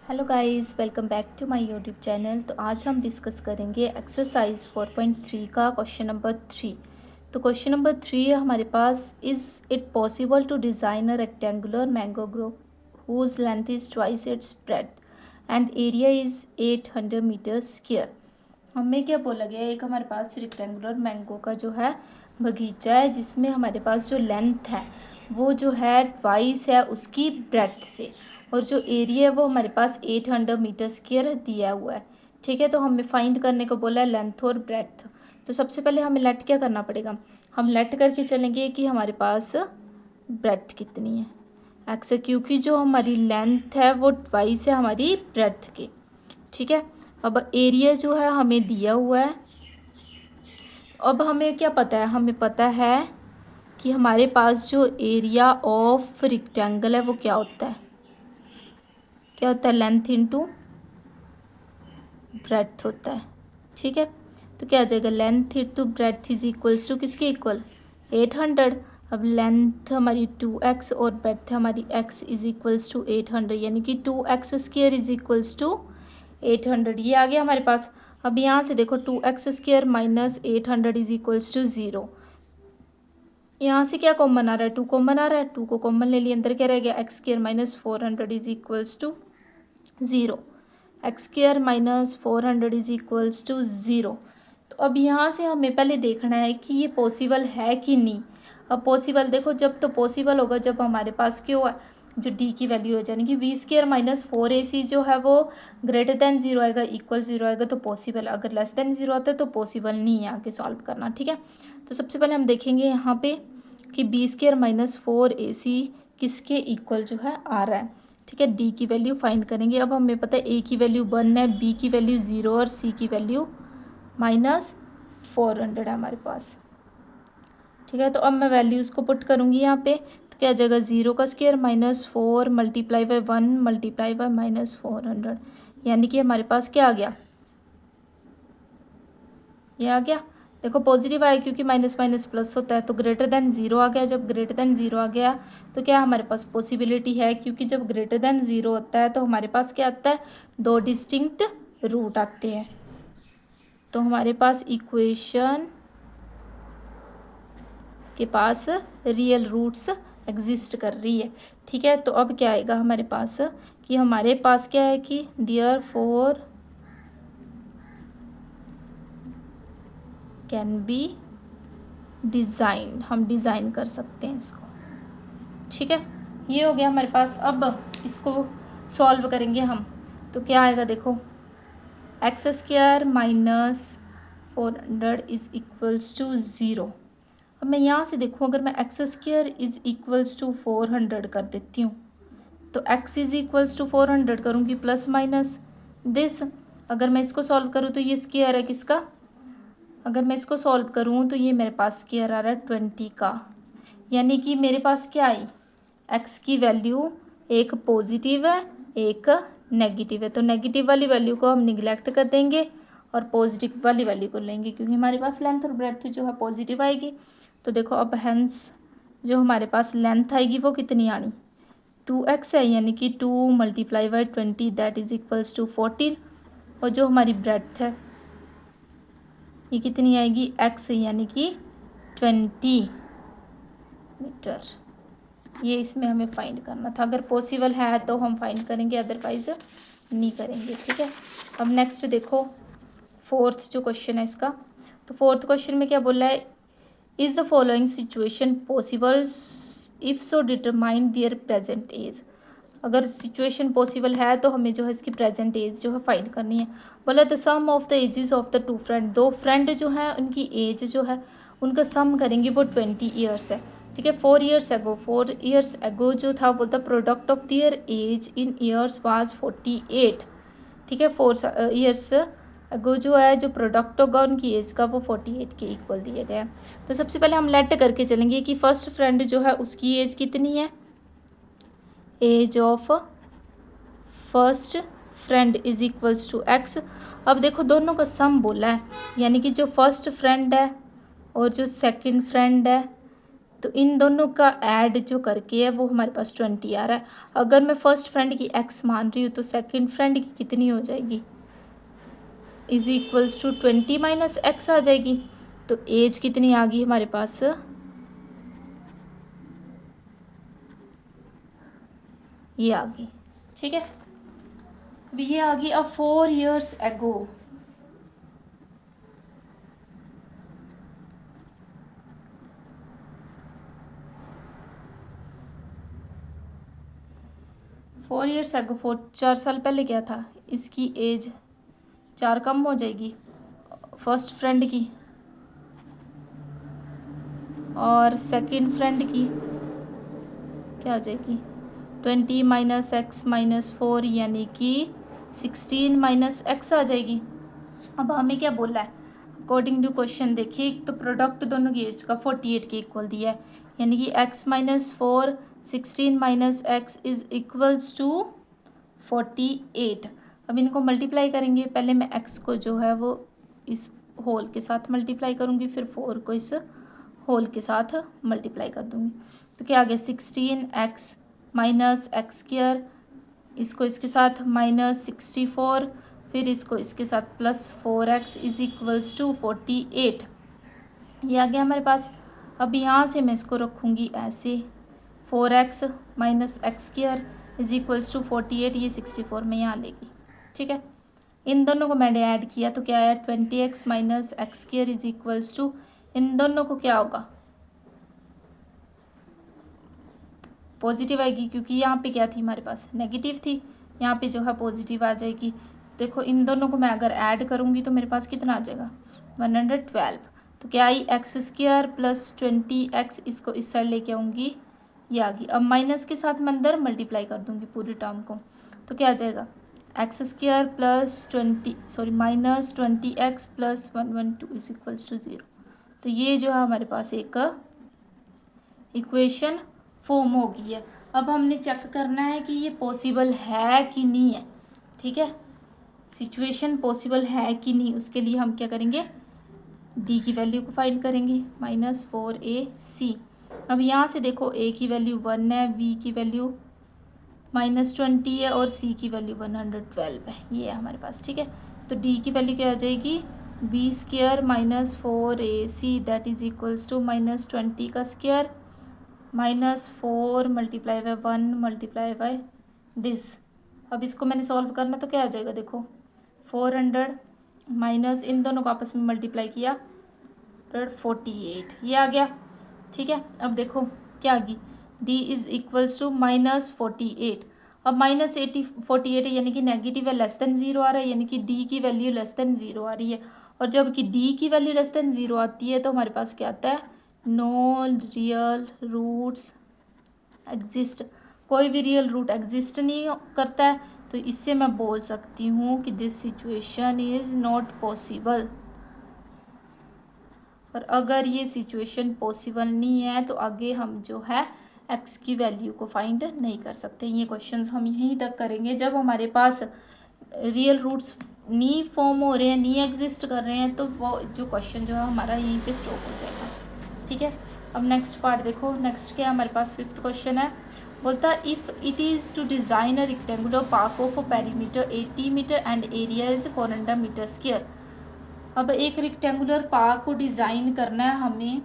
Hello guys, welcome back to my YouTube channel. तो आज हम डिस्कस करेंगे एक्सरसाइज 4.3 का क्वेश्चन नंबर 3। तो क्वेश्चन नंबर 3 है हमारे पास, is it possible to design a rectangular mango grove whose length is twice its breadth and area is 800 metre square. हमें क्या बोला गया है, एक हमारे पास रेक्टेंगुलर मैंगो का जो है बगीचा है जिसमें हमारे पास जो लेंथ है वो जो है ट्वाइस है उसकी ब्रेड्थ से, और जो एरिया है वो हमारे पास 800 मीटर स्क्वायर दिया हुआ है। ठीक है, तो हमें फाइंड करने को बोला है लेंथ और ब्रेड्थ। तो सबसे पहले हमें लेट क्या करना पड़ेगा, हम लेट करके चलेंगे कि हमारे पास ब्रेड्थ कितनी है एक्स है, क्योंकि जो हमारी लेंथ है वो ट्वाइस है हमारी ब्रेड्थ की। ठीक है, अब एरिया जो है हमें दिया हुआ है। अब हमें क्या पता है, हमें पता है कि हमारे पास जो एरिया ऑफ रेक्टेंगल है वो क्या होता है, क्या होता है, लेंथ इनटू ब्रेड्थ होता है। ठीक है, तो क्या आ जाएगा, length into breadth is equals to किसके इक्वल, 800। अब लेंथ हमारी 2x और ब्रेड्थ हमारी x इज इक्वल्स टू 800, यानी कि 2x square is equals to 800। ये आ गया हमारे पास। अब यहाँ से देखो 2x square minus 800 is equals to 0। यहाँ से क्या कॉमन आ रहा है, 2 कॉमन आ रहा है, 2 को कॉमन ले लिया, अंदर क्या रह गया, x square minus 400 is equals to 0। X square minus 400 is equals to 0। तो अब यहाँ से हमें पहले देखना है कि ये पॉसिबल है कि नहीं। अब पॉसिबल देखो, जब तो पॉसिबल होगा जब हमारे पास क्यों है, जो डी की वैल्यू है, यानी कि वी स्क्वायर माइनस 4ac जो है वो ग्रेटर देन 0 आएगा, इक्वल 0 आएगा तो पॉसिबल। अगर लेस देन 0 आता है तो पॉसिबल नहीं है आगे सॉल्व करना। ठीक है, तो सबसे पहले हम देखेंगे यहाँ पे कि बी स्क्वायर माइनस 4ac किसके इक्वल जो है आ रहा है। ठीक है, डी की वैल्यू फाइंड करेंगे। अब हमें पता है ए की वैल्यू 1 है, बी की वैल्यू 0 और सी की वैल्यू माइनस 400 है हमारे पास। ठीक है, तो अब मैं वैल्यूज़ को पुट करूँगी यहाँ पे, तो क्या आ जाएगा, 0 का square minus 4 multiply by 1 multiply by minus 400, यानी कि हमारे पास क्या आ गया, ये आ गया। देखो पॉजिटिव आया क्योंकि माइनस माइनस प्लस होता है, तो ग्रेटर देन 0 आ गया। जब ग्रेटर देन 0 आ गया तो क्या हमारे पास पॉसिबिलिटी है, क्योंकि जब ग्रेटर देन 0 होता है तो हमारे पास क्या आता है, 2 डिस्टिंक्ट रूट आते हैं। तो हमारे पास इक्वेशन के पास रियल रूट्स एग्जिस्ट कर रही है। ठीक है, तो अब क्या आएगा हमारे पास, कि हमारे पास क्या है कि देयरफॉर कैन बी डिज़ाइन, हम डिज़ाइन कर सकते हैं इसको। ठीक है, ये हो गया हमारे पास। अब इसको सॉल्व करेंगे हम, तो क्या आएगा देखो, x square minus 400 is equals to 0। अब मैं यहाँ से देखूँ, अगर मैं x square is equals to 400 कर देती हूँ तो एक्स इज़ इक्वल्स टू 400 करूँगी प्लस माइनस दिस। अगर मैं इसको सॉल्व करूँ तो ये स्क्वायर है किसका, अगर मैं इसको सॉल्व करूँ तो ये मेरे पास स्क्वायर आ रहा है 20 का, यानी कि मेरे पास क्या आई, एक्स की वैल्यू एक पॉजिटिव है एक नेगेटिव है। तो नेगेटिव वाली वैल्यू को हम निगलेक्ट कर देंगे और पॉजिटिव वाली वैल्यू को लेंगे, क्योंकि हमारे पास लेंथ और ब्रेड्थ जो है पॉजिटिव आएगी। तो देखो अब हेंस जो हमारे पास लेंथ आएगी वो कितनी आनी, 2x है, यानी कि 2 multiply by 20 that is equals to 14। और जो हमारी ब्रेड्थ है ये कितनी आएगी, x यानी कि 20 मीटर। ये इसमें हमें फाइंड करना था। अगर पॉसिबल है तो हम फाइंड करेंगे, अदरवाइज नहीं करेंगे। ठीक है, अब नेक्स्ट देखो फोर्थ जो क्वेश्चन है इसका। तो फोर्थ क्वेश्चन में क्या बोला है, is the following situation possible, if so determine their present age. अगर सिचुएशन पॉसिबल है तो हमें जो है इसकी प्रेजेंट एज जो है फाइंड करनी है। बोला the sum of the ages of the 2 friend, 2 friend जो है उनकी एज जो है उनका सम करेंगे वो 20 ईयर्स है। ठीक है, 4 ईयर्स एगो, 4 ईयर्स एगो जो था वो the product of their age in years was 48। ठीक है, 4 ईयर्स एगो जो है जो प्रोडक्ट होगा उनकी एज का वो 48 के इक्वल दिया गया है। तो सबसे पहले हम लेट करके चलेंगे कि फर्स्ट फ्रेंड जो है उसकी एज कितनी है, age of first friend is equals to x. अब देखो दोनों का सम बोला है, यानी कि जो फर्स्ट फ्रेंड है और जो सेकंड फ्रेंड है तो इन दोनों का ऐड जो करके है वो हमारे पास 20 आ रहा है। अगर मैं फर्स्ट फ्रेंड की x मान रही हूँ तो सेकंड फ्रेंड की कितनी हो जाएगी, is equals to 20 minus x आ जाएगी। तो एज कितनी आ गई हमारे पास, ये आ गई। ठीक है, अब ये आ गई। अब 4 years एगो, फोर ईयर्स एगो, 4 साल पहले क्या था, इसकी एज 4 कम हो जाएगी फर्स्ट फ्रेंड की, और सेकंड फ्रेंड की क्या हो जाएगी 20 माइनस एक्स माइनस 4, यानी कि 16 माइनस एक्स आ जाएगी। अब हमें क्या बोला है, अकॉर्डिंग टू क्वेश्चन देखिए, तो प्रोडक्ट दोनों की एज का 48 के इक्वल दिया है, यानी कि x माइनस 4 16 माइनस एक्स इज इक्वल्स टू 48। अब इनको मल्टीप्लाई करेंगे, पहले मैं x को जो है वो इस होल के साथ मल्टीप्लाई करूँगी, फिर 4 को इस होल के साथ मल्टीप्लाई कर दूँगी। तो क्या आ गया 16x माइनस एक्स स्क्वायर, इसको इसके साथ माइनस 64, फिर इसको इसके साथ plus 4x is equals to 48। ये आ गया हमारे पास। अब यहाँ से मैं इसको रखूँगी ऐसे, 4x minus x square is equals to 48, ये 64 में यहाँ लेगी। ठीक है, इन दोनों को मैंने ऐड किया तो क्या आया 20x minus x square is equals to, इन दोनों को क्या होगा पॉजिटिव आएगी, क्योंकि यहाँ पे क्या थी हमारे पास नेगेटिव थी, यहाँ पे जो है पॉजिटिव आ जाएगी। देखो इन दोनों को मैं अगर ऐड करूँगी तो मेरे पास कितना आ जाएगा 112। तो क्या आई एक्स स्क्वायर प्लस 20x, इसको इस साइड लेके आऊँगी, ये आ गई। अब माइनस के साथ मैं अंदर मल्टीप्लाई कर दूँगी पूरी टर्म को, तो क्या आ जाएगा x square plus minus 20x plus 112 is equals to 0। तो ये जो है हमारे पास एक इक्वेशन फॉर्म हो गई है। अब हमने चेक करना है कि ये पॉसिबल है कि नहीं है। ठीक है, सिचुएशन पॉसिबल है कि नहीं, उसके लिए हम क्या करेंगे, डी की वैल्यू को फाइंड करेंगे, -4ac। अब यहाँ से देखो a की वैल्यू 1 है, b की वैल्यू -20 है और c की वैल्यू 112 है, ये है हमारे पास। ठीक है, तो d की वैल्यू क्या आ जाएगी b square minus 4ac that is equals to -20 का square -4 multiply by 1 multiply by this. अब इसको मैंने सॉल्व करना, तो क्या आ जाएगा देखो 400 माइनस इन दोनों को आपस में मल्टीप्लाई किया 48, ये आ गया। ठीक है, अब देखो क्या आ गई d इज इक्वल्स टू -48। अब -48 है, यानी कि नेगेटिव है, लेस देन 0 आ रहा है, यानी कि d की वैल्यू लेस देन 0 आ रही है। और जब कि d की वैल्यू लेस देन 0 आती है तो हमारे पास क्या आता है, नो रियल रूट्स एग्जिस्ट, कोई भी रियल रूट एग्जिस्ट नहीं करता है। तो इससे मैं बोल सकती हूँ कि this situation is not possible. और अगर ये सिचुएशन पॉसिबल नहीं है तो आगे हम जो है एक्स की वैल्यू को फाइंड नहीं कर सकते। ये क्वेश्चंस हम यहीं तक करेंगे जब हमारे पास रियल रूट्स नहीं फॉर्म हो रहे हैं, नहीं एग्जिस्ट कर रहे हैं, तो वो जो क्वेश्चन जो है हमारा यहीं पे स्टॉप हो जाएगा। ठीक है, अब नेक्स्ट पार्ट देखो, नेक्स्ट क्या हमारे पास 5th क्वेश्चन है। बोलता है if it is to design a rectangular park of a perimeter 80 meter and area is 400 metre square. अब एक रेक्टेंगुलर पार्क को डिज़ाइन करना है हमें,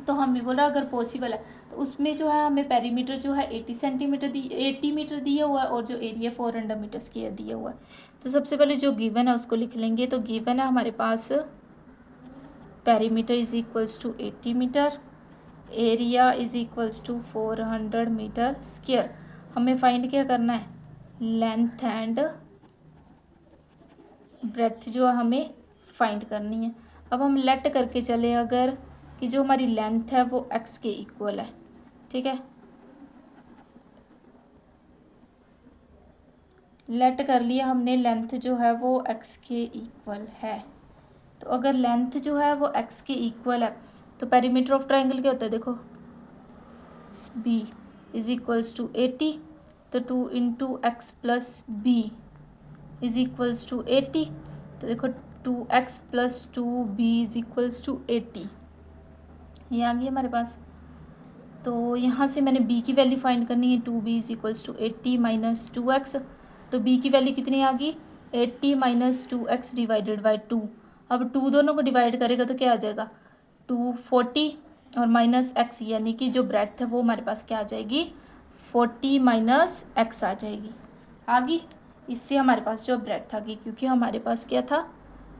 तो हमें बोला अगर पॉसिबल है तो उसमें जो है हमें पेरीमीटर जो है 80 मीटर दिया हुआ है और जो एरिया 400 मीटर स्क्वायर दिया हुआ है। तो सबसे पहले जो गिवन है उसको लिख लेंगे। तो गिवन है हमारे पास perimeter is equals to 80 metre, area is equals to 400 metre square. हमें फाइंड क्या करना है, लेंथ एंड ब्रेड्थ जो हमें फाइंड करनी है। अब हम लेट करके चले अगर कि जो हमारी लेंथ है वो x के इक्वल है। ठीक है, लेट कर लिया हमने, लेंथ जो है वो x के इक्वल है। तो अगर लेंथ जो है वो x के इक्वल है तो पेरीमीटर ऑफ ट्राइंगल क्या होता है देखो, b इज इक्वल्स टू 80। तो 2 into x plus b is equals to 80। तो देखो 2x plus 2b is equals to 80, ये आ गई हमारे पास। तो यहाँ से मैंने b की वैल्यू फाइंड करनी है, 2b is equals to 80 minus 2x। तो b की वैल्यू कितनी आ गई, 80 माइनस 2x डिवाइडेड बाई 2। अब 2 दोनों को डिवाइड करेगा तो क्या आ जाएगा, 240 और माइनस x, यानी कि जो ब्रेड्थ है वो हमारे पास क्या आ जाएगी, 40 माइनस x आ जाएगी। आ गई, इससे हमारे पास जो ब्रेड्थ आ गई, क्योंकि हमारे पास क्या था,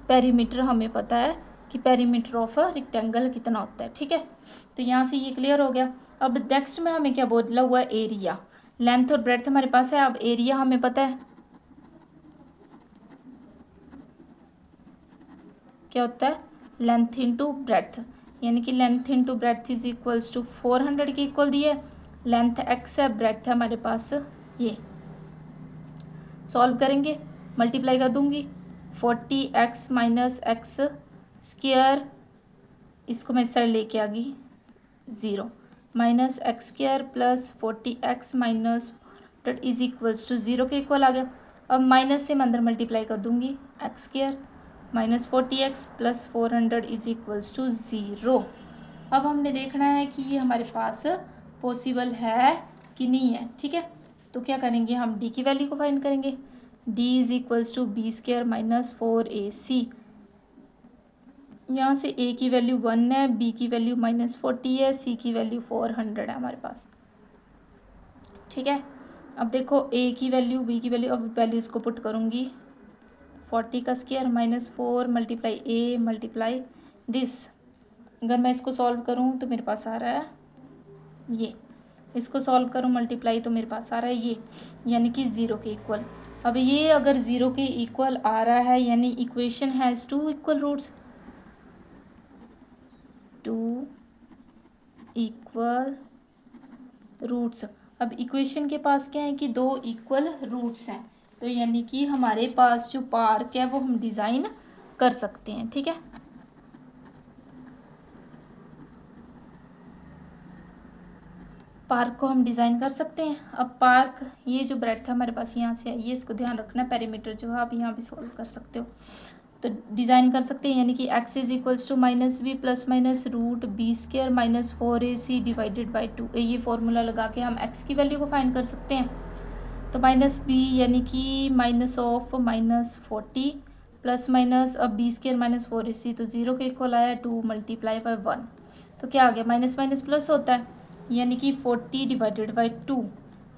पेरीमीटर हमें पता है कि पेरीमीटर ऑफ अ रेक्टेंगल कितना होता है। ठीक है, तो यहाँ से ये क्लियर हो गया। अब नेक्स्ट में हमें क्या बोला हुआ है, एरिया। लेंथ और ब्रेड्थ हमारे पास है, अब एरिया हमें पता है क्या होता है, लेंथ इंटू ब्रेड्थ, यानी कि length into breadth is equals to 400 के इक्वल दिए। लेंथ x है, ब्रेड्थ है हमारे पास ये। सॉल्व करेंगे, मल्टीप्लाई कर दूंगी, 40x माइनस एक्स स्क्वायर, इसको मैं इस तरह लेके आ गई 0, minus x square plus 40x minus is equals to 0 के इक्वल आ गया। अब माइनस से मैं अंदर मल्टीप्लाई कर दूंगी, x square minus 40x plus 400 is equals to 0। अब हमने देखना है कि ये हमारे पास पॉसिबल है कि नहीं है। ठीक है, तो क्या करेंगे, हम d की वैल्यू को फाइंड करेंगे, d is equals to b square minus 4ac। यहाँ से a की वैल्यू 1 है, b की वैल्यू -40 है, c की वैल्यू 400 है हमारे पास। ठीक है, अब देखो a की वैल्यू, b की वैल्यू, अब वैल्यूज़ को पुट करूँगी, 40 का square minus 4 multiply a multiply this. अगर मैं इसको सॉल्व करूँ तो मेरे पास आ रहा है ये, इसको सॉल्व करूँ मल्टीप्लाई तो मेरे पास आ रहा है ये, यानी कि 0 के इक्वल। अब ये अगर 0 के इक्वल आ रहा है, यानी equation has 2 equal roots, 2 equal roots. अब इक्वेशन के पास क्या है कि 2 इक्वल रूट्स हैं, तो यानी कि हमारे पास जो पार्क है वो हम डिज़ाइन कर सकते हैं। ठीक है, पार्क को हम डिज़ाइन कर सकते हैं। अब पार्क, ये जो ब्रेड्थ है हमारे पास यहाँ से आई है, इसको ध्यान रखना, पेरीमीटर जो है आप यहाँ भी सॉल्व कर सकते हो, तो डिज़ाइन कर सकते हैं, यानी कि x is equals to minus b plus minus root b square minus 4ac divided by 2। ये फॉर्मूला लगा के हम x की वैल्यू को फाइंड कर सकते हैं। तो माइनस बी यानी कि minus of minus 40 plus minus, अब बी स्क्वायर माइनस 4ac तो 0 के इक्वल आया, 2 मल्टीप्लाई बाई 1, तो क्या आ गया, माइनस माइनस प्लस होता है, यानी कि 40 डिवाइडेड बाई 2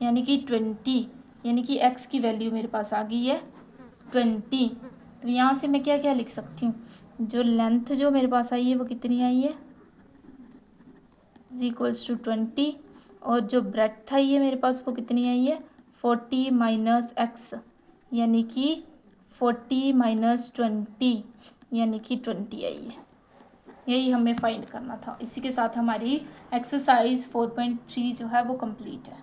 यानी कि 20, यानी कि x की वैल्यू मेरे पास आ गई है 20। तो यहाँ से मैं क्या क्या लिख सकती हूँ, जो लेंथ जो मेरे पास आई है वो कितनी आई है, इज इक्वल्स टू 20, और जो ब्रेड्थ आई है मेरे पास वो कितनी आई है, 40 माइनस एक्स, यानी कि 40 माइनस 20 यानी कि 20 आई है। यही हमें फाइंड करना था। इसी के साथ हमारी एक्सरसाइज 4.3 जो है वो कंप्लीट है।